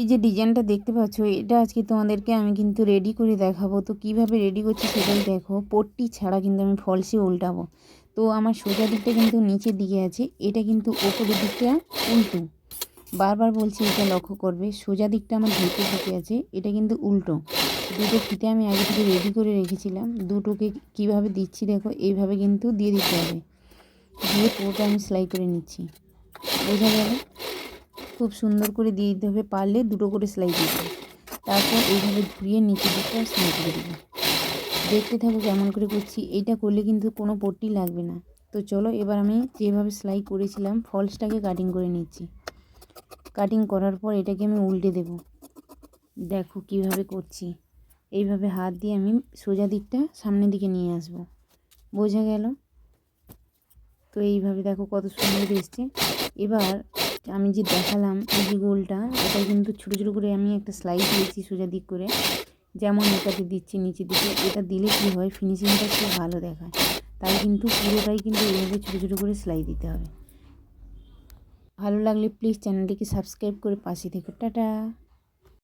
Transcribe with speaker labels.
Speaker 1: এই যে ডিজাইনটা দেখতে পাচ্ছ, এটা আজকে তোমাদেরকে আমি কিন্তু রেডি করে দেখাবো। তো কিভাবে রেডি করছি সেটাই দেখো। পট্টি ছাড়া কিন্তু আমি ফলসে উল্টাবো। তো আমার সোজা দিকটা কিন্তু নিচের দিকে আছে, এটা কিন্তু ওপরের দিকটা উল্টো। বারবার বলছি এটা লক্ষ্য করবে। সোজা দিকটা আমার ঢেকে ঢেকে আছে, এটা কিন্তু উল্টো। দুটো ফিতে আমি আগে থেকে রেডি করে রেখেছিলাম। দুটোকে কিভাবে দিচ্ছি দেখো, এইভাবে কিন্তু দিয়ে দিতে হবে। দিয়ে পুরোটা আমি সেলাই করে নিচ্ছি। বোঝা গেল? খুব সুন্দর করে দিয়ে দিতে হবে, পারলে দুটো করে সেলাই দিতে। তারপর এইভাবে ঘুরিয়ে নিচের দিকটা সেলাই করে দেবো। দেখতে থাকো কেমন করে করছি। এইটা করলে কিন্তু কোনো পট্টি লাগবে না। তো চলো এবার আমি যেভাবে সেলাই করেছিলাম ফলসটাকে কাটিং করে নিচ্ছি। কাটিং করার পর এটাকে আমি উল্টে দেব। দেখো কিভাবে করছি। এইভাবে হাত দিয়ে আমি সোজা দিকটা সামনের দিকে নিয়ে আসব। বোঝা গেল? তো এইভাবে দেখো কত সুন্দর এসছে। এবার আমি যে দেখালাম এই যে গোলটা, এটা কিন্তু ছোটো ছোটো করে আমি একটা সেলাই দিয়েছি সোজা দিক করে, যেমন এটাতে দিচ্ছি নিচের দিকে। এটা দিলে কী হয়, ফিনিশিংটা খুব ভালো দেখায়। তাই কিন্তু পুরোটাই কিন্তু এইভাবে ছোটো ছোটো করে সেলাই দিতে হবে। ভালো লাগলে প্লিজ চ্যানেলটিকে সাবস্ক্রাইব করে পাশে থেকো। টাটা।